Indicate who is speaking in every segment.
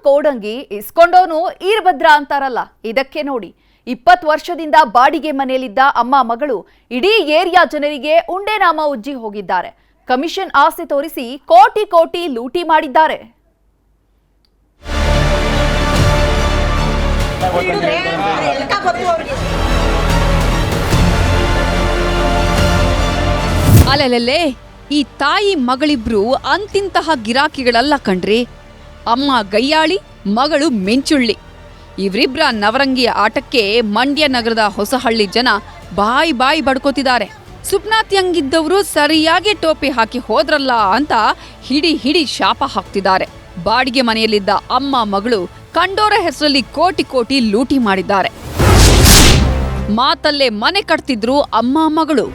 Speaker 1: ಕೋಡಂಗಿ ಇಸ್ಕೊಂಡವನು ಈರ್ಭದ್ರ ಅಂತಾರಲ್ಲ, ಇದಕ್ಕೆ ನೋಡಿ 20 ವರ್ಷದಿಂದ ಬಾಡಿಗೆ ಮನೆಯಲ್ಲಿದ್ದ ಅಮ್ಮ ಮಗಳು ಇಡೀ ಏರಿಯಾ ಜನರಿಗೆ ಉಂಡೆನಾಮ ಉಜ್ಜಿ ಹೋಗಿದ್ದಾರೆ. ಕಮಿಷನ್ ಆಸೆ ತೋರಿಸಿ ಕೋಟಿ ಕೋಟಿ ಲೂಟಿ ಮಾಡಿದ್ದಾರೆ.
Speaker 2: ಅಲೆಲೆಲೆ, ಈ ತಾಯಿ ಮಗಳಿಬ್ರು ಅಂತಿಂತಹ ಗಿರಾಕಿಗಳಲ್ಲ ಕಣ್ರಿ. ಅಮ್ಮ ಗಯ್ಯಾಳಿ, ಮಗಳು ಮೆಂಚುಳ್ಳಿ. ಇವರಿಬ್ರ ನವರಂಗಿಯ ಆಟಕ್ಕೆ ಮಂಡ್ಯ ನಗರದ ಹೊಸಹಳ್ಳಿ ಜನ ಬಾಯಿ ಬಡ್ಕೋತಿದ್ದಾರೆ. ಸುಪ್ನಾತಿಯಂಗಿದ್ದವರು ಸರಿಯಾಗಿ ಟೋಪಿ ಹಾಕಿ ಹೋದ್ರಲ್ಲ ಅಂತ ಹಿಡಿ ಶಾಪ ಹಾಕ್ತಿದ್ದಾರೆ. ಬಾಡಿಗೆ ಮನೆಯಲ್ಲಿದ್ದ ಅಮ್ಮ ಮಗಳು ಕಂಡೋರ ಹೆಸರಲ್ಲಿ ಕೋಟಿ ಕೋಟಿ ಲೂಟಿ ಮಾಡಿದ್ದಾರೆ. ಮಾತಲ್ಲೇ ಮನೆ ಕಟ್ತಿದ್ರು ಅಮ್ಮ ಮಗಳು.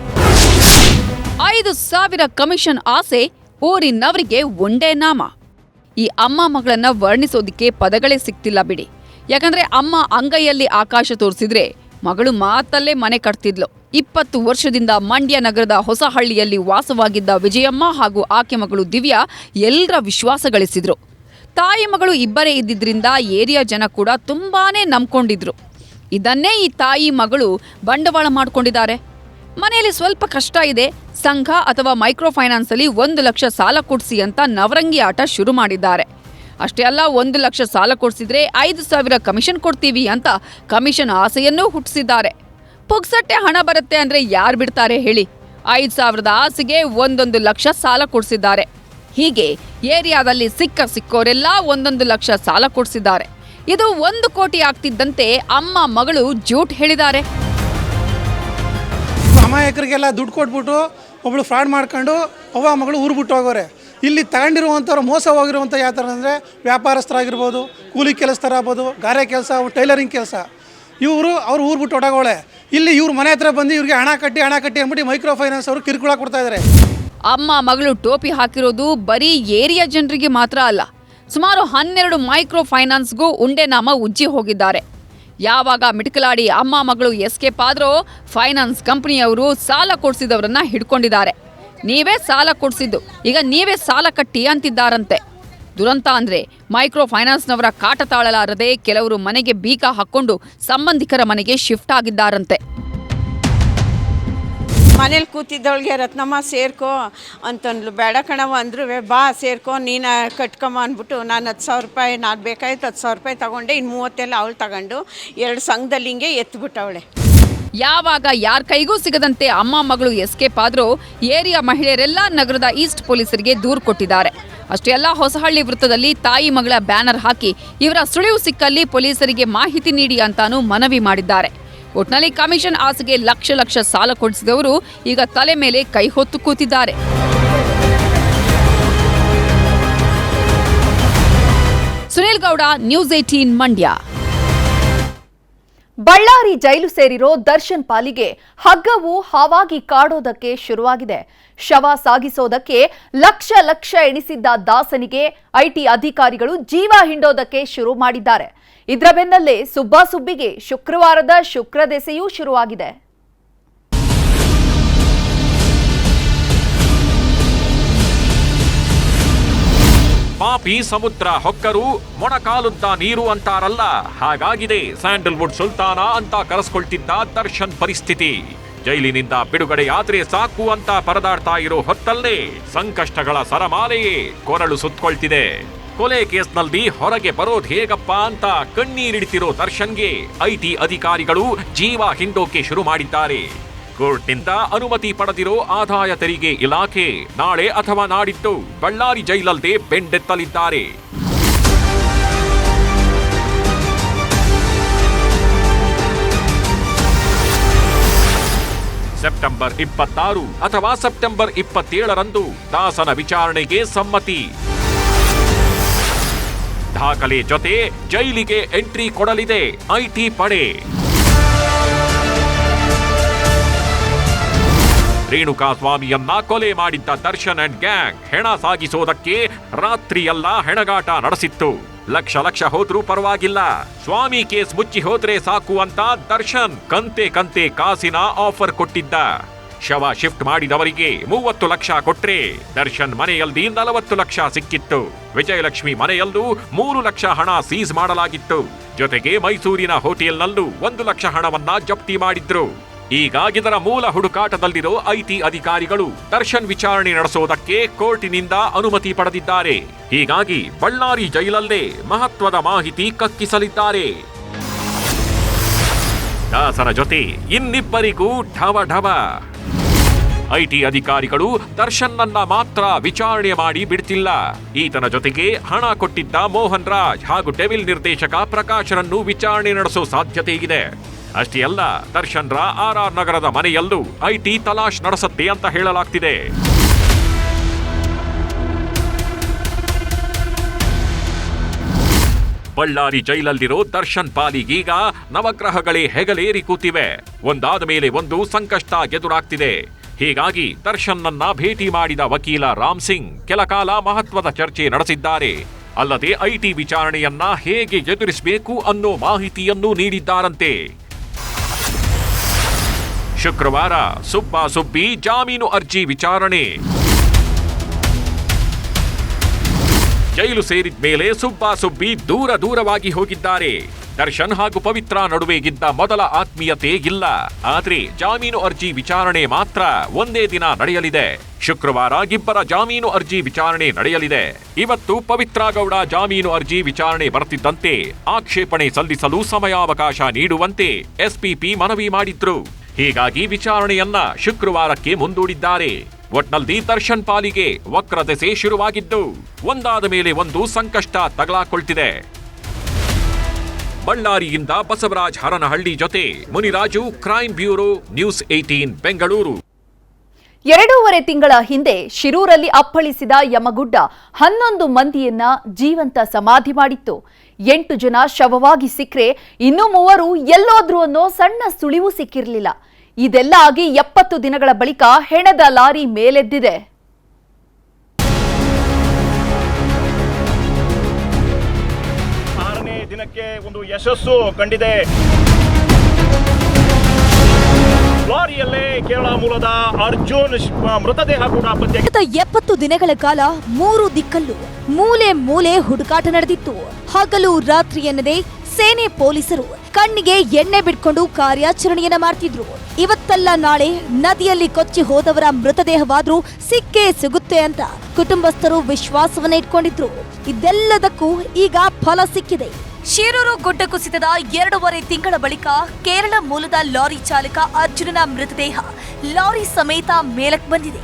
Speaker 2: 5,000 ಕಮಿಷನ್ ಆಸೆ, ಊರಿನವರಿಗೆ ಒಂದೇ ನಾಮ. ಈ ಅಮ್ಮ ಮಗಳನ್ನ ವರ್ಣಿಸೋದಿಕ್ಕೆ ಪದಗಳೇ ಸಿಗ್ತಿಲ್ಲ ಬಿಡಿ. ಯಾಕಂದ್ರೆ ಅಮ್ಮ ಅಂಗೈಯಲ್ಲಿ ಆಕಾಶ ತೋರಿಸಿದ್ರೆ ಮಗಳು ಮಾತಲ್ಲೇ ಮನೆ ಕಟ್ತಿದ್ಲು. 20 ವರ್ಷದಿಂದ ಮಂಡ್ಯ ನಗರದ ಹೊಸಹಳ್ಳಿಯಲ್ಲಿ ವಾಸವಾಗಿದ್ದ ವಿಜಯಮ್ಮ ಹಾಗೂ ಆಕೆ ಮಗಳು ದಿವ್ಯಾ ಎಲ್ಲರ ವಿಶ್ವಾಸ ಗಳಿಸಿದ್ರು. ತಾಯಿ ಮಗಳು ಇಬ್ಬರೇ ಇದ್ದಿದ್ರಿಂದ ಏರಿಯಾ ಜನ ಕೂಡ ತುಂಬಾನೇ ನಂಬ್ಕೊಂಡಿದ್ರು. ಇದನ್ನೇ ಈ ತಾಯಿ ಮಗಳು ಬಂಡವಾಳ ಮಾಡ್ಕೊಂಡಿದ್ದಾರೆ. ಮನೆಯಲ್ಲಿ ಸ್ವಲ್ಪ ಕಷ್ಟ ಇದೆ, ಸಂಘ ಅಥವಾ ಮೈಕ್ರೋ ಫೈನಾನ್ಸ್ ಅಲ್ಲಿ 1 ಲಕ್ಷ ಸಾಲ ಕೊಡ್ಸಿ ಅಂತ ನವರಂಗಿ ಆಟ ಶುರು ಮಾಡಿದ್ದಾರೆ. ಅಷ್ಟೇ ಅಲ್ಲ, 1 ಲಕ್ಷ ಸಾಲ ಕೊಡ್ಸಿದ್ರೆ 5,000 ಕಮಿಷನ್ ಕೊಡ್ತೀವಿ ಅಂತ ಕಮಿಷನ್ ಆಸೆಯನ್ನೂ ಹುಟ್ಟಿಸಿದ್ದಾರೆ. ಪುಗ್ಸಟ್ಟೆ ಹಣ ಬರುತ್ತೆ ಅಂದ್ರೆ ಯಾರು ಬಿಡ್ತಾರೆ ಹೇಳಿ? 5,000 ಆಸೆಗೆ 1 ಲಕ್ಷ ಸಾಲ ಕೊಡ್ಸಿದ್ದಾರೆ. ಹೀಗೆ ಏರಿಯಾದಲ್ಲಿ ಸಿಕ್ಕೋರೆಲ್ಲ 1 ಲಕ್ಷ ಸಾಲ ಕೊಡ್ಸಿದ್ದಾರೆ. ಇದು 1 ಕೋಟಿ ಆಗ್ತಿದ್ದಂತೆ ಅಮ್ಮ ಮಗಳು ಜೂಟ್ ಹೇಳಿದ್ದಾರೆ.
Speaker 3: ಅಮಾಯಕರಿಗೆಲ್ಲ ದುಡ್ಡು ಕೊಟ್ಬಿಟ್ಟು ಒಬ್ಳು ಫ್ರಾಡ್ ಮಾಡ್ಕೊಂಡು ಅವ್ವ ಮಗಳು ಊರು ಬಿಟ್ಟು ಹೋಗೋರೆ. ಇಲ್ಲಿ ತಗೊಂಡಿರುವಂಥವ್ರು ಮೋಸ ಹೋಗಿರುವಂಥ ಯಾವ ಥರ ಅಂದರೆ ವ್ಯಾಪಾರಸ್ಥರಾಗಿರ್ಬೋದು, ಕೂಲಿ ಕೆಲಸದವ್ರು ಆಗ್ಬೋದು, ಗಾರೆ ಕೆಲಸ, ಟೈಲರಿಂಗ್ ಕೆಲಸ, ಅವ್ರು ಊರು ಬಿಟ್ಟು ಹೊಡಗೋಳೆ. ಇಲ್ಲಿ ಇವ್ರ ಮನೆ ಹತ್ರ ಬಂದು ಇವ್ರಿಗೆ ಹಣ ಕಟ್ಟಿ ಅಂದ್ಬಿಟ್ಟು ಮೈಕ್ರೋ ಫೈನಾನ್ಸ್ ಅವರು ಕಿರುಕುಳ ಕೊಡ್ತಾ ಇದ್ದಾರೆ.
Speaker 2: ಅಮ್ಮ ಮಗಳು ಟೋಪಿ ಹಾಕಿರೋದು ಬರೀ ಏರಿಯಾ ಜನರಿಗೆ ಮಾತ್ರ ಅಲ್ಲ, ಸುಮಾರು 12 ಮೈಕ್ರೋ ಫೈನಾನ್ಸ್ಗೂ ಉಂಡೆನಾಮ ಉಜ್ಜಿ ಹೋಗಿದ್ದಾರೆ. ಯಾವಾಗ ಮಿಟಕಲಾಡಿ ಅಮ್ಮ ಮಗಳು ಎಸ್ಕೇಪ್ ಆದ್ರೋ ಫೈನಾನ್ಸ್ ಕಂಪನಿಯವರು ಸಾಲ ಕೊಡ್ಸಿದವರನ್ನ ಹಿಡ್ಕೊಂಡಿದ್ದಾರೆ. ನೀವೇ ಸಾಲ ಕೊಡ್ಸಿದ್ದು, ಈಗ ನೀವೇ ಸಾಲ ಕಟ್ಟಿ ಅಂತಿದ್ದಾರಂತೆ. ದುರಂತ ಅಂದ್ರೆ ಮೈಕ್ರೋ ಫೈನಾನ್ಸ್ನವರ ಕಾಟ ತಾಳಲಾರದೆ ಕೆಲವರು ಮನೆಗೆ ಬೀಗ ಹಾಕೊಂಡು ಸಂಬಂಧಿಕರ ಮನೆಗೆ ಶಿಫ್ಟ್ ಆಗಿದ್ದಾರಂತೆ.
Speaker 4: ಮನೇಲಿ ಕೂತಿದ್ದವಳಿಗೆ ರತ್ನಮ್ಮ ಸೇರ್ಕೋ ಅಂತಂದ್ಲು. ಬೇಡ ಕಣವ ಅಂದ್ರು, ಬಾ ಸೇರ್ಕೋ, ನೀನು ಕಟ್ಕೊಂಬ ಅಂದ್ಬಿಟ್ಟು ನಾನು 10,000 ರೂಪಾಯಿ ನಾನು ಬೇಕಾಯ್ತು 10,000 ರೂಪಾಯಿ ತಗೊಂಡೆ. ಇನ್ನು 30 ಅವಳು ತಗೊಂಡು 2 ಸಂಘದಲ್ಲಿ ಹಿಂಗೆ ಎತ್ಬಿಟ್ಟವಳೆ.
Speaker 2: ಯಾವಾಗ ಯಾರ ಕೈಗೂ ಸಿಗದಂತೆ ಅಮ್ಮ ಮಗಳು ಎಸ್ಕೇಪ್ ಆದ್ರೂ ಏರಿಯಾ ಮಹಿಳೆಯರೆಲ್ಲ ನಗರದ ಈಸ್ಟ್ ಪೊಲೀಸರಿಗೆ ದೂರು ಕೊಟ್ಟಿದ್ದಾರೆ. ಅಷ್ಟೇ ಅಲ್ಲ, ಹೊಸಹಳ್ಳಿ ವೃತ್ತದಲ್ಲಿ ತಾಯಿ ಮಗಳ ಬ್ಯಾನರ್ ಹಾಕಿ ಇವರ ಸುಳಿವು ಸಿಕ್ಕಲ್ಲಿ ಪೊಲೀಸರಿಗೆ ಮಾಹಿತಿ ನೀಡಿ ಅಂತಾನೂ ಮನವಿ ಮಾಡಿದ್ದಾರೆ. ಒಟ್ನಲ್ಲಿ ಕಮಿಷನ್ ಆಸೆಗೆ ಲಕ್ಷ ಸಾಲ ಕೊಡಿಸಿದವರು ಈಗ ತಲೆ ಮೇಲೆ ಕೈ ಹೊತ್ತು ಕೂತಿದ್ದಾರೆ. ಸುನಿಲ್ ಗೌಡ, ನ್ಯೂಸ್ 18 ಮಂಡ್ಯ.
Speaker 1: ಬಳ್ಳಾರಿ ಜೈಲು ಸೇರಿರೋ ದರ್ಶನ್ ಪಾಲಿಗೆ ಹಗ್ಗವು ಹಾವಾಗಿ ಕಾಡೋದಕ್ಕೆ ಶುರುವಾಗಿದೆ. ಶವ ಸಾಗಿಸೋದಕ್ಕೆ ಲಕ್ಷ ಎಣಿಸಿದ್ದ ದಾಸನಿಗೆ ಐಟಿ ಅಧಿಕಾರಿಗಳು ಜೀವ ಹಿಂಡೋದಕ್ಕೆ ಶುರು ಮಾಡಿದ್ದಾರೆ. ಇದರ ಬೆನ್ನಲ್ಲೇ ಸುಬ್ಬಿಗೆ ಶುಕ್ರವಾರದ ಶುಕ್ರದೆಸೆಯೂ ಶುರುವಾಗಿದೆ.
Speaker 5: ಪಾಪಿ ಸಮುದ್ರ ಹೊಕ್ಕರು ಮೊಣಕಾಲುದ್ದ ನೀರು ಅಂತಾರಲ್ಲ, ಹಾಗಾಗಿದೆ ಸ್ಯಾಂಡಲ್ವುಡ್ ಸುಲ್ತಾನ ಅಂತ ಕರೆಸ್ಕೊಳ್ತಿದ್ದ ದರ್ಶನ್ ಪರಿಸ್ಥಿತಿ. ಜೈಲಿನಿಂದ ಬಿಡುಗಡೆಯಾದ್ರೆ ಸಾಕು ಅಂತ ಪರದಾಡ್ತಾ ಇರೋ ಹೊತ್ತಲ್ಲೇ ಸಂಕಷ್ಟಗಳ ಸರಮಾಲೆಯೇ ಕೊರಳು ಸುತ್ತಕೊಳ್ತಿದೆ. ಕೊಲೆ ಕೇಸ್ನಲ್ಲಿ ಹೊರಗೆ ಬರೋದ್ ಹೇಗಪ್ಪ ಅಂತ ಕಣ್ಣೀರಿಡ್ತಿರೋ ದರ್ಶನ್ಗೆ ಐಟಿ ಅಧಿಕಾರಿಗಳು ಜೀವ ಹಿಂಡೋಕೆ ಶುರು ಮಾಡಿದ್ದಾರೆ. ಕೋರ್ಟ್ನಿಂದ ಅನುಮತಿ ಪಡೆದಿರೋ ಆದಾಯ ತೆರಿಗೆ ಇಲಾಖೆ ನಾಳೆ ಅಥವಾ ನಾಡಿದ್ದು ಬಳ್ಳಾರಿ ಜೈಲಲ್ಲದೆ ಬೆಂಡೆತ್ತಲಿದ್ದಾರೆ. ಸೆಪ್ಟೆಂಬರ್ 26 ಅಥವಾ ಸೆಪ್ಟೆಂಬರ್ 27ರಂದು ದಾಸನ ವಿಚಾರಣೆಗೆ ಸಮ್ಮತಿ. ದಾಖಲೆ ಜೊತೆ ಜೈಲಿಗೆ ಎಂಟ್ರಿ ಕೊಡಲಿದೆ ಐಟಿ ಪಡೆ. ರೇಣುಕಾ ಸ್ವಾಮಿಯನ್ನ ಕೊಲೆ ಮಾಡಿದ್ದ ದರ್ಶನ್ ಅಂಡ್ ಗ್ಯಾಂಗ್ ಹೆಣ ಸಾಗಿಸೋದಕ್ಕೆ ರಾತ್ರಿಯೆಲ್ಲ ಹೆಣಗಾಟ ನಡೆಸಿತ್ತು. ಲಕ್ಷ ಹೋದ್ರೂ ಪರವಾಗಿಲ್ಲ, ಸ್ವಾಮಿ ಕೇಸ್ ಮುಚ್ಚಿ ಹೋದ್ರೆ ಸಾಕು ಅಂತ ದರ್ಶನ್ ಕಂತೆ ಕಾಸಿನ ಆಫರ್ ಕೊಟ್ಟಿದ್ದ. ಶವ ಶಿಫ್ಟ್ ಮಾಡಿದವರಿಗೆ 30 ಲಕ್ಷ ಕೊಟ್ರೆ ದರ್ಶನ್ ಮನೆಯಲ್ಲಿ 40 ಲಕ್ಷ ಸಿಕ್ಕಿತ್ತು. ವಿಜಯಲಕ್ಷ್ಮಿ ಮನೆಯಲ್ಲೂ 3 ಲಕ್ಷ ಹಣ ಸೀಸ್ ಮಾಡಲಾಗಿತ್ತು. ಜೊತೆಗೆ ಮೈಸೂರಿನ ಹೋಟೆಲ್ನಲ್ಲೂ 1 ಲಕ್ಷ ಹಣವನ್ನ ಜಪ್ತಿ ಮಾಡಿದ್ರು. ಈಗ ಇದರ ಮೂಲ ಹುಡುಕಾಟದಲ್ಲಿರೋ ಐಟಿ ಅಧಿಕಾರಿಗಳು ದರ್ಶನ್ ವಿಚಾರಣೆ ನಡೆಸೋದಕ್ಕೆ ಕೋರ್ಟಿನಿಂದ ಅನುಮತಿ ಪಡೆದಿದ್ದಾರೆ. ಹೀಗಾಗಿ ಬಳ್ಳಾರಿ ಜೈಲಲ್ಲೇ ಮಹತ್ವದ ಮಾಹಿತಿ ಕಕ್ಕಿಸಲಿದ್ದಾರೆ. ದಾಸನ ಜೊತೆ ಇನ್ನಿಬ್ಬರಿಗೂ ಢವ ಢವ. ಐಟಿ ಅಧಿಕಾರಿಗಳು ದರ್ಶನ್ನನ್ನ ಮಾತ್ರ ವಿಚಾರಣೆ ಮಾಡಿ ಬಿಡ್ತಿಲ್ಲ. ಈತನ ಜೊತೆಗೆ ಹಣ ಕೊಟ್ಟಿದ್ದ ಮೋಹನ್ ರಾಜ್ ಹಾಗೂ ಡೆವಿಲ್ ನಿರ್ದೇಶಕ ಪ್ರಕಾಶರನ್ನು ವಿಚಾರಣೆ ನಡೆಸೋ ಸಾಧ್ಯತೆ ಇದೆ. ಅಷ್ಟೇ ಅಲ್ಲ, ದರ್ಶನ್ ರ RR ನಗರದ ಮನೆಯಲ್ಲೂ ಐಟಿ ತಲಾಶ್ ನಡೆಸುತ್ತೆ ಅಂತ ಹೇಳಲಾಗ್ತಿದೆ. ಬಳ್ಳಾರಿ ಜೈಲಲ್ಲಿರೋ ದರ್ಶನ್ ಪಾಲಿಗೀಗ ನವಗ್ರಹಗಳೇ ಹೆಗಲೇರಿ ಕೂತಿವೆ. ಒಂದಾದ ಮೇಲೆ ಒಂದು ಸಂಕಷ್ಟ ಎದುರಾಗ್ತಿದೆ. ಹೀಗಾಗಿ ದರ್ಶನ್ನನ್ನ ಭೇಟಿ ಮಾಡಿದ ವಕೀಲ ರಾಮ್ ಸಿಂಗ್ ಕೆಲ ಕಾಲ ಮಹತ್ವದ ಚರ್ಚೆ ನಡೆಸಿದ್ದಾರೆ. ಅಲ್ಲದೆ ಐಟಿ ವಿಚಾರಣೆಯನ್ನ ಹೇಗೆ ಎದುರಿಸಬೇಕು ಅನ್ನೋ ಮಾಹಿತಿಯನ್ನೂ ನೀಡಿದ್ದಾರಂತೆ. ಶುಕ್ರವಾರ ಸುಬ್ಬಾ ಸುಬ್ಬಿ ಜಾಮೀನು ಅರ್ಜಿ ವಿಚಾರಣೆ. ಜೈಲು ಸೇರಿದ ಮೇಲೆ ಸುಬ್ಬಾ ಸುಬ್ಬಿ ದೂರವಾಗಿ ಹೋಗಿದ್ದಾರೆ. ದರ್ಶನ್ ಹಾಗೂ ಪವಿತ್ರ ನಡುವೆ ಇದ್ದ ಮೊದಲ ಆತ್ಮೀಯತೆ ಇಲ್ಲ. ಆದ್ರೆ ಜಾಮೀನು ಅರ್ಜಿ ವಿಚಾರಣೆ ಮಾತ್ರ ಒಂದೇ ದಿನ ನಡೆಯಲಿದೆ. ಶುಕ್ರವಾರ ಇಬ್ಬರ ಜಾಮೀನು ಅರ್ಜಿ ವಿಚಾರಣೆ ನಡೆಯಲಿದೆ. ಇವತ್ತು ಪವಿತ್ರ ಗೌಡ ಜಾಮೀನು ಅರ್ಜಿ ವಿಚಾರಣೆ ಬರ್ತಿದ್ದಂತೆ ಆಕ್ಷೇಪಣೆ ಸಲ್ಲಿಸಲು ಸಮಯಾವಕಾಶ ನೀಡುವಂತೆ ಎಸ್ಪಿಪಿ ಮನವಿ ಮಾಡಿದ್ರು. ಹೀಗಾಗಿ ವಿಚಾರಣೆಯನ್ನ ಶುಕ್ರವಾರಕ್ಕೆ ಮುಂದೂಡಿದ್ದಾರೆ. ಒಟ್ನಲ್ಲಿ ದರ್ಶನ್ ಪಾಲಿಗೆ ವಕ್ರದೆಸೆ ಶುರುವಾಗಿದ್ದು ಒಂದಾದ ಮೇಲೆ ಒಂದು ಸಂಕಷ್ಟ ತಗಲಾಕೊಳ್ತಿದೆ. ಬಳ್ಳಾರಿಯಿಂದ ಬಸವರಾಜ್ ಹರನಹಳ್ಳಿ ಜೊತೆ Muniraju, crime bureau, news 18 Bengaluru.
Speaker 1: 2.5 ತಿಂಗಳ ಹಿಂದೆ ಶಿರೂರಲ್ಲಿ ಅಪ್ಪಳಿಸಿದ ಯಮಗುಡ್ಡ 11 ಮಂದಿಯನ್ನ ಜೀವಂತ ಸಮಾಧಿ ಮಾಡಿತ್ತು. 8 ಜನ ಶವವಾಗಿ ಸಿಕ್ಕರೆ ಇನ್ನೂ 3 ಎಲ್ಲೋದ್ರು ಅನ್ನೋ ಸಣ್ಣ ಸುಳಿವು ಸಿಕ್ಕಿರಲಿಲ್ಲ. ಇದೆಲ್ಲ ಆಗಿ 70 ದಿನಗಳ ಬಳಿಕ ಹೆಣದ ಲಾರಿ ಮೇಲೆದ್ದಿದೆ.
Speaker 6: ದಿನಕ್ಕೆ ಒಂದು ಯಶಸ್ಸು ಕಂಡಿದೆ. ಲಾರಿಯಲ್ಲೇ ಕೇರಳ ಮೂಲದ ಅರ್ಜುನ್ ಮೃತದೇಹ ಕೂಡ ಪತ್ತೆ.
Speaker 7: 70 ದಿನಗಳ ಕಾಲ 3 ದಿಕ್ಕಲ್ಲೂ ಮೂಲೆ ಮೂಲೆ ಹುಡುಕಾಟ ನಡೆದಿತ್ತು. ಹಗಲು ರಾತ್ರಿ ಎನ್ನದೆ ಸೇನೆ ಪೊಲೀಸರು ಕಣ್ಣಿಗೆ ಎಣ್ಣೆ ಬಿಟ್ಕೊಂಡು ಕಾರ್ಯಾಚರಣೆಯನ್ನ ಮಾಡ್ತಿದ್ರು. ಇವತ್ತಲ್ಲ ನಾಳೆ ನದಿಯಲ್ಲಿ ಕೊಚ್ಚಿ ಹೋದವರ ಮೃತದೇಹವಾದ್ರೂ ಸಿಕ್ಕೇ ಸಿಗುತ್ತೆ ಅಂತ ಕುಟುಂಬಸ್ಥರು ವಿಶ್ವಾಸವನ್ನ ಇಟ್ಕೊಂಡಿದ್ರು. ಇದೆಲ್ಲದಕ್ಕೂ ಈಗ ಫಲ ಸಿಕ್ಕಿದೆ. ಶಿರೂರು ಗುಡ್ಡ ಕುಸಿತದ 2.5 ತಿಂಗಳ ಬಳಿಕ ಕೇರಳ ಮೂಲದ ಲಾರಿ ಚಾಲಕ ಅರ್ಜುನನ ಮೃತದೇಹ ಲಾರಿ ಸಮೇತ ಮೇಲಕ್ಕೆ ಬಂದಿದೆ.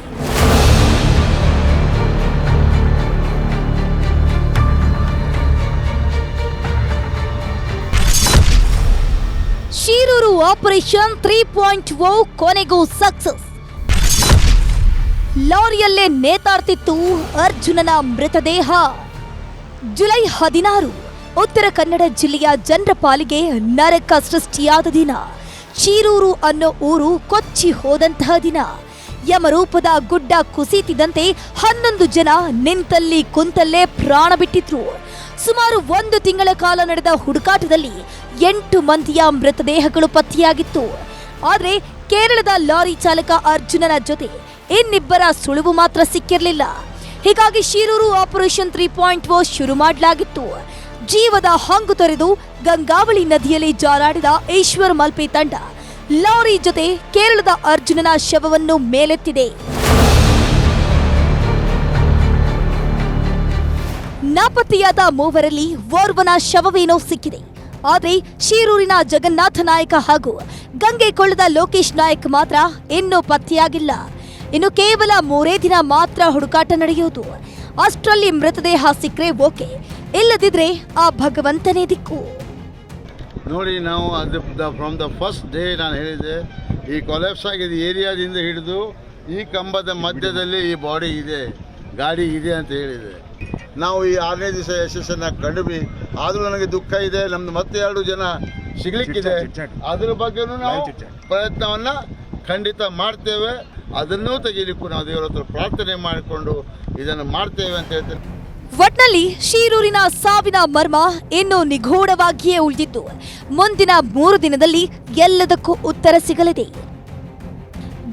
Speaker 7: ಶಿರೂರು ಆಪರೇಷನ್ 3.0 ಕೊನೆಗೂ ಸಕ್ಸಸ್. ಲಾರಿಯಲ್ಲೇ ನೇತಾಡ್ತಿತ್ತು ಅರ್ಜುನನ ಮೃತದೇಹ. ಜುಲೈ 16 ಉತ್ತರ ಕನ್ನಡ ಜಿಲ್ಲೆಯ ಜನರ ಪಾಲಿಗೆ ನರಕ ಸೃಷ್ಟಿಯಾದ ದಿನ. ಶಿರೂರು ಅನ್ನೋ ಊರು ಕೊಚ್ಚಿ ಹೋದಂತಹ ದಿನ. ಯಮರೂಪದ ಗುಡ್ಡ ಕುಸಿತಿದ್ದಂತೆ 11 ಜನ ನಿಂತಲ್ಲಿ ಕುಂತಲ್ಲೇ ಪ್ರಾಣ ಬಿಟ್ಟಿದ್ರು. ಸುಮಾರು 1 ತಿಂಗಳ ಕಾಲ ನಡೆದ ಹುಡುಕಾಟದಲ್ಲಿ 8 ಮಂದಿಯ ಮೃತದೇಹಗಳು ಪತ್ತೆಯಾಗಿತ್ತು. ಆದರೆ ಕೇರಳದ ಲಾರಿ ಚಾಲಕ ಅರ್ಜುನನ ಜೊತೆ ಇನ್ನಿಬ್ಬರ ಸುಳಿವು ಮಾತ್ರ ಸಿಕ್ಕಿರಲಿಲ್ಲ. ಹೀಗಾಗಿ ಶಿರೂರು ಆಪರೇಷನ್ 3.0 ಶುರು ಮಾಡಲಾಗಿತ್ತು. ಜೀವದ ಹಂಗು ತೊರೆದು ಗಂಗಾವಳಿ ನದಿಯಲ್ಲಿ ಜಾರಾಡಿದ ಈಶ್ವರ್ ಮಲ್ಪೆ ತಂಡ ಲಾರಿ ಜೊತೆ ಕೇರಳದ ಅರ್ಜುನನ ಶವವನ್ನು ಮೇಲೆತ್ತಿದೆ. ನಾಪತ್ತೆಯಾದ 3ರಲ್ಲಿ ಓರ್ವನ ಶವವೇನೋ ಸಿಕ್ಕಿದೆ. ಆದರೆ ಶಿರೂರಿನ ಜಗನ್ನಾಥ ನಾಯಕ ಹಾಗೂ ಗಂಗೆಕೊಳ್ಳದ ಲೋಕೇಶ್ ನಾಯಕ್ ಮಾತ್ರ ಇನ್ನೂ ಪತ್ತೆಯಾಗಿಲ್ಲ. ಇನ್ನು ಕೇವಲ 3 ದಿನ ಮಾತ್ರ ಹುಡುಕಾಟ ನಡೆಯುವುದು. ಅಷ್ಟರಲ್ಲಿ ಮೃತದೇಹ ಸಿಕ್ಕರೆ ಓಕೆ, ಇಲ್ಲದಿದ್ರೆ ಆ ಭಗವಂತನೇ ದಿಕ್ಕು.
Speaker 8: ನೋಡಿ, ನಾವು ಫ್ರಮ್ ದ ಫಸ್ಟ್ ಡೇ ನಾನು ಹೇಳಿದೆ, ಈ ಕೊಲ್ಯಾಪ್ಸ್ ಆಗಿದ್ದ ಏರಿಯಾದಿಂದ ಹಿಡಿದು ಈ ಕಂಬದ ಮಧ್ಯದಲ್ಲಿ ಈ ಬಾಡಿ ಇದೆ, ಗಾಡಿ ಇದೆ ಅಂತ ಹೇಳಿದೆ. ನಾವು ಈ 6ನೇ ದಿವಸ ಯಶಸ್ಸನ್ನು ಕಂಡ್ವಿ. ಆದರೂ ನನಗೆ ದುಃಖ ಇದೆ, ನಮ್ದು ಮತ್ತೆ 2 ಜನ ಸಿಗಲಿಕ್ಕಿದೆ. ಅದ್ರ ಬಗ್ಗೆನೂ ನಾವು ಪ್ರಯತ್ನವನ್ನು ಖಂಡಿತ ಮಾಡ್ತೇವೆ. ಅದನ್ನೂ ತೆಗೀಲಿಕ್ಕೂ ನಾವು ದೇವರ ಹತ್ರ ಪ್ರಾರ್ಥನೆ ಮಾಡಿಕೊಂಡು ಇದನ್ನು ಮಾಡ್ತೇವೆ ಅಂತ ಹೇಳ್ತೇನೆ.
Speaker 7: ಒಟ್ನಲ್ಲಿ ಶಿರೂರಿನ ಸಾವಿನ ಮರ್ಮ ಇನ್ನೂ ನಿಗೂಢವಾಗಿಯೇ ಉಳಿದಿದ್ದು ಮುಂದಿನ 3 ದಿನದಲ್ಲಿ ಎಲ್ಲದಕ್ಕೂ ಉತ್ತರ ಸಿಗಲಿದೆ.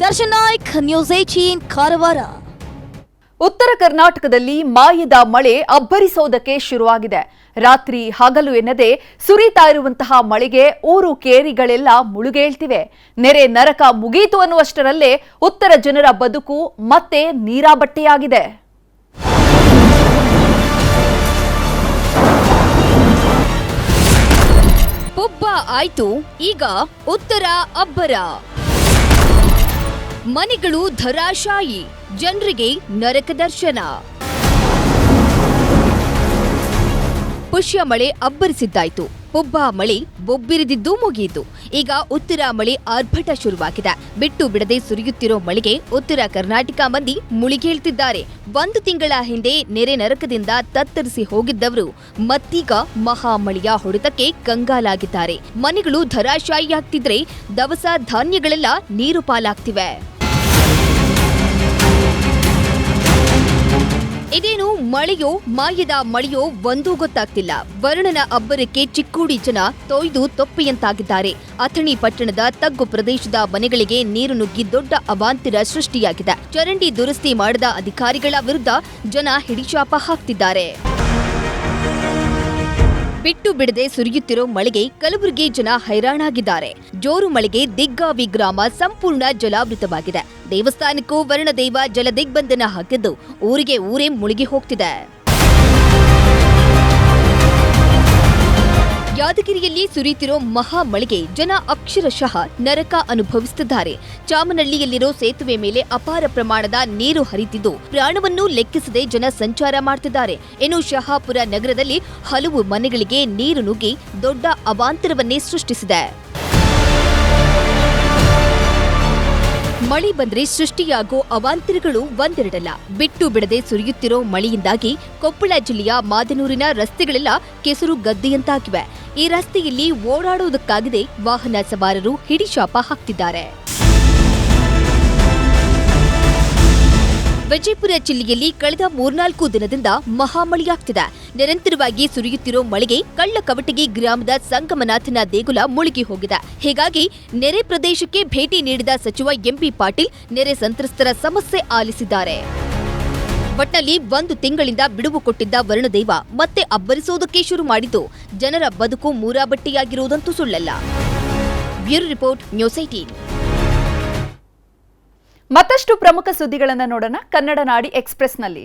Speaker 7: ದರ್ಶನ್ ನಾಯ್ಕ್, ನ್ಯೂಸ್ 18 ಕಾರವಾರ.
Speaker 1: ಉತ್ತರ ಕರ್ನಾಟಕದಲ್ಲಿ ಮಾಯದ ಮಳೆ ಅಬ್ಬರಿಸೋದಕ್ಕೆ ಶುರುವಾಗಿದೆ. ರಾತ್ರಿ ಹಗಲು ಎನ್ನದೆ ಸುರಿತಾ ಇರುವಂತಹ ಮಳೆಗೆ ಊರು ಕೇರಿಗಳೆಲ್ಲ ಮುಳುಗೇಳ್ತಿವೆ. ನೆರೆ ನರಕ ಮುಗೀತು ಅನ್ನುವಷ್ಟರಲ್ಲೇ ಉತ್ತರ ಜನರ ಬದುಕು ಮತ್ತೆ ನೀರಾಬಟ್ಟೆಯಾಗಿದೆ.
Speaker 7: ಪುಬ್ಬ ಆಯ್ತು, ಈಗ ಉತ್ತರ ಅಬ್ಬರ. ಮನೆಗಳು ಧರಾಶಾಯಿ, ಜನರಿಗೆ ನರಕ ದರ್ಶನ. ಪುಷ್ಯ ಮಳೆ ಅಬ್ಬರಿಸಿದ್ದಾಯ್ತು. ಪುಬ್ಬ ಮಳೆ ಬೊಬ್ಬಿರಿದಿದ್ದು ಮುಗಿಯಿತು. ಈಗ ಉತ್ತರ ಮಳೆ ಆರ್ಭಟ ಶುರುವಾಗಿದೆ. ಬಿಟ್ಟು ಬಿಡದೆ ಸುರಿಯುತ್ತಿರೋ ಮಳೆಗೆ ಉತ್ತರ ಕರ್ನಾಟಕ ಮಂದಿ ಮುಳುಗೇಳ್ತಿದ್ದಾರೆ. 1 ತಿಂಗಳ ಹಿಂದೆ ನೆರೆ ನರಕದಿಂದ ತತ್ತರಿಸಿ ಹೋಗಿದ್ದವರು ಮತ್ತೀಗ ಮಹಾಮಳೆಯ ಹೊಡೆತಕ್ಕೆ ಕಂಗಾಲಾಗಿದ್ದಾರೆ. ಮನೆಗಳು ಧರಾಶಾಯಿಯಾಗ್ತಿದ್ರೆ ದವಸ ಧಾನ್ಯಗಳೆಲ್ಲ ನೀರು ಪಾಲಾಗ್ತಿವೆ. ಇದೇನು ಮಳೆಯೋ ಮಾಯದ ಮಳೆಯೋ ಒಂದೂ ಗೊತ್ತಾಗ್ತಿಲ್ಲ. ವರುಣನ ಅಬ್ಬರಕ್ಕೆ ಚಿಕ್ಕೂಡಿ ಜನ ತೊಯ್ದು ತೊಪ್ಪಿಯಂತಾಗಿದ್ದಾರೆ. ಅಥಣಿ ಪಟ್ಟಣದ ತಗ್ಗು ಪ್ರದೇಶದ ಮನೆಗಳಿಗೆ ನೀರು ನುಗ್ಗಿ ದೊಡ್ಡ ಅವಾಂತರ ಸೃಷ್ಟಿಯಾಗಿದೆ. ಚರಂಡಿ ದುರಸ್ತಿ ಮಾಡದ ಅಧಿಕಾರಿಗಳ ವಿರುದ್ಧ ಜನ ಹಿಡಿಶಾಪ ಹಾಕ್ತಿದ್ದಾರೆ. ಬಿಟ್ಟು ಬಿಡದೆ ಸುರಿಯುತ್ತಿರೋ ಮಳೆಗೆ ಕಲಬುರಗಿ ಜನ ಹೈರಾಣಾಗಿದ್ದಾರೆ. ಜೋರು ಮಳೆಗೆ ದಿಗ್ಗಾವಿ ಗ್ರಾಮ ಸಂಪೂರ್ಣ ಜಲಾವೃತವಾಗಿದೆ. ದೇವಸ್ಥಾನಕ್ಕೂ ವರುಣದೇವ ಜಲ ದಿಗ್ಬಂಧನ ಹಾಕಿದ್ದು ಊರಿಗೆ ಊರೇ ಮುಳುಗಿ ಹೋಗ್ತಿದೆ. ಯಾದಗಿರಿಯಲ್ಲಿ ಸುರಿಯುತ್ತಿರೋ ಮಹಾಮಳೆಗೆ ಜನ ಅಕ್ಷರಶಃ ನರಕ ಅನುಭವಿಸುತ್ತಿದ್ದಾರೆ. ಚಾಮನಹಳ್ಳಿಯಲ್ಲಿರೋ ಸೇತುವೆ ಮೇಲೆ ಅಪಾರ ಪ್ರಮಾಣದ ನೀರು ಹರಿತಿದ್ದು ಪ್ರಾಣವನ್ನೂ ಲೆಕ್ಕಿಸದೆ ಜನ ಸಂಚಾರ ಮಾಡ್ತಿದ್ದಾರೆ. ಇನ್ನು ಶಹಾಪುರ ನಗರದಲ್ಲಿ ಹಲವು ಮನೆಗಳಿಗೆ ನೀರು ನುಗ್ಗಿ ದೊಡ್ಡ ಅವಾಂತರವನ್ನೇ ಸೃಷ್ಟಿಸಿದೆ. ಮಳೆ ಬಂದ್ರೆ ಸೃಷ್ಟಿಯಾಗೋ ಅವಾಂತರಗಳು ಒಂದೆರಡಲ್ಲ. ಬಿಟ್ಟು ಬಿಡದೆ ಸುರಿಯುತ್ತಿರೋ ಮಳೆಯಿಂದಾಗಿ ಕೊಪ್ಪಳ ಜಿಲ್ಲೆಯ ಮಾದನೂರಿನ ರಸ್ತೆಗಳೆಲ್ಲ ಕೆಸರು ಗದ್ದೆಯಂತಾಗಿವೆ. ಈ ರಸ್ತೆಯಲ್ಲಿ ಓಡಾಡುವುದಕ್ಕಾಗದೆ ವಾಹನ ಸವಾರರು ಹಿಡಿಶಾಪ ಹಾಕ್ತಿದ್ದಾರೆ. ವಿಜಯಪುರ ಜಿಲ್ಲೆಯಲ್ಲಿ ಕಳೆದ 3-4 ದಿನದಿಂದ ಮಹಾಮಳೆಯಾಗ್ತಿದೆ. ನಿರಂತರವಾಗಿ ಸುರಿಯುತ್ತಿರೋ ಮಳೆಗೆ ಕಳ್ಳಕವಟಗಿ ಗ್ರಾಮದ ಸಂಗಮನಾಥನ ದೇಗುಲ ಮುಳುಗಿ ಹೋಗಿದೆ. ಹೀಗಾಗಿ ನೆರೆ ಪ್ರದೇಶಕ್ಕೆ ಭೇಟಿ ನೀಡಿದ ಸಚಿವ ಎಂಪಿ ಪಾಟೀಲ್ ನೆರೆ ಸಂತ್ರಸ್ತರ ಸಮಸ್ಯೆ ಆಲಿಸಿದ್ದಾರೆ. ಒಟ್ನಲ್ಲಿ 1 ತಿಂಗಳಿಂದ ಬಿಡುವು ಕೊಟ್ಟಿದ್ದ ವರುಣದೇವ ಮತ್ತೆ ಅಬ್ಬರಿಸೋದಕ್ಕೆ ಶುರು ಮಾಡಿದ್ದು ಜನರ ಬದುಕು ಮೂರಾಬಟ್ಟೆಯಾಗಿರುವುದಂತೂ ಸುಳ್ಳಲ್ಲ. Bureau report, news 18.
Speaker 1: ಮತ್ತಷ್ಟು ಪ್ರಮುಖ ಸುದ್ದಿಗಳನ್ನು ನೋಡೋಣ ಕನ್ನಡ ನಾಡಿ ಎಕ್ಸ್‌ಪ್ರೆಸ್‌ನಲ್ಲಿ.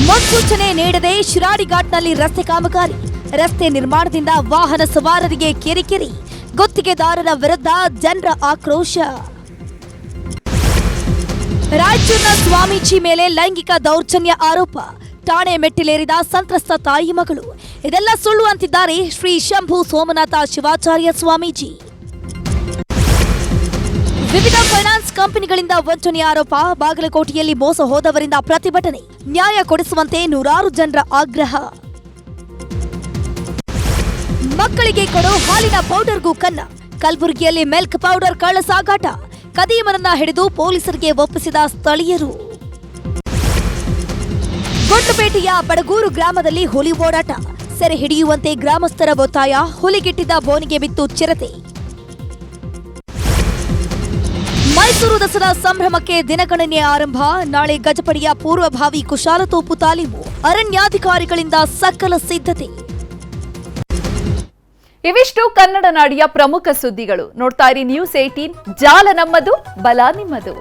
Speaker 7: ಮುನ್ಸೂಚನೆ ನೀಡದೆ ಶಿರಾಡಿ ಘಾಟ್ನಲ್ಲಿ ರಸ್ತೆ ಕಾಮಗಾರಿ. ರಸ್ತೆ ನಿರ್ಮಾಣದಿಂದ ವಾಹನ ಸವಾರರಿಗೆ ಕಿರಿಕಿರಿ. ಗುತ್ತಿಗೆದಾರರ ವಿರುದ್ಧ ಜನರ ಆಕ್ರೋಶ. ರಾಯಚೂರಿನ ಸ್ವಾಮೀಜಿ ಮೇಲೆ ಲೈಂಗಿಕ ದೌರ್ಜನ್ಯ ಆರೋಪ. ಠಾಣೆ ಮೆಟ್ಟಿಲೇರಿದ ಸಂತ್ರಸ್ತ ತಾಯಿ ಮಗಳು. ಇದೆಲ್ಲ ಸುಳ್ಳು ಅಂತಿದ್ದಾರೆ ಶ್ರೀ ಶಂಭು ಸೋಮನಾಥ ಶಿವಾಚಾರ್ಯ ಸ್ವಾಮೀಜಿ. ವಿವಿಧ ಫೈನಾನ್ಸ್ ಕಂಪನಿಗಳಿಂದ ವಂಚನೆ ಆರೋಪ. ಬಾಗಲಕೋಟೆಯಲ್ಲಿ ಮೋಸ ಹೋದವರಿಂದ ಪ್ರತಿಭಟನೆ. ನ್ಯಾಯ ಕೊಡಿಸುವಂತೆ ನೂರಾರು ಜನರ ಆಗ್ರಹ. ಮಕ್ಕಳಿಗೆ ಕೊಡೋ ಹಾಲಿನ ಪೌಡರ್ಗೂ ಕನ್ನ. ಕಲಬುರಗಿಯಲ್ಲಿ ಮಿಲ್ಕ್ ಪೌಡರ್ ಕಳ್ಳ ಸಾಗಾಟ. ಕದಿಯಮರನ್ನ ಹಿಡಿದು ಪೊಲೀಸರಿಗೆ ಒಪ್ಪಿಸಿದ ಸ್ಥಳೀಯರು. ಗುಂಡ್ಲುಪೇಟೆಯ ಬಡಗೂರು ಗ್ರಾಮದಲ್ಲಿ ಹುಲಿ ಓಡಾಟ. ಸೆರೆ ಹಿಡಿಯುವಂತೆ ಗ್ರಾಮಸ್ಥರ ಒತ್ತಾಯ. ಹುಲಿಗಿಟ್ಟಿದ್ದ ಬೋನಿಗೆ ಬಿತ್ತು ಚಿರತೆ. ಮೈಸೂರು ದಸರಾ ಸಂಭ್ರಮಕ್ಕೆ ದಿನಗಣನೆ ಆರಂಭ. ನಾಳೆ ಗಜಪಡೆಯ ಪೂರ್ವಭಾವಿ ಕುಶಾಲತೋಪು ತಾಲೀಮು. ಅರಣ್ಯಾಧಿಕಾರಿಗಳಿಂದ ಸಕಲ ಸಿದ್ಧತೆ.
Speaker 1: ಇವಿಷ್ಟು ಕನ್ನಡ ನಾಡಿಯ ಪ್ರಮುಖ ಸುದ್ದಿಗಳು. ನೋಡ್ತಾ ಇರಿ ನ್ಯೂಸ್ 18, ಜಾಲ ನಮ್ಮದು, ಬಲ ನಿಮ್ಮದು.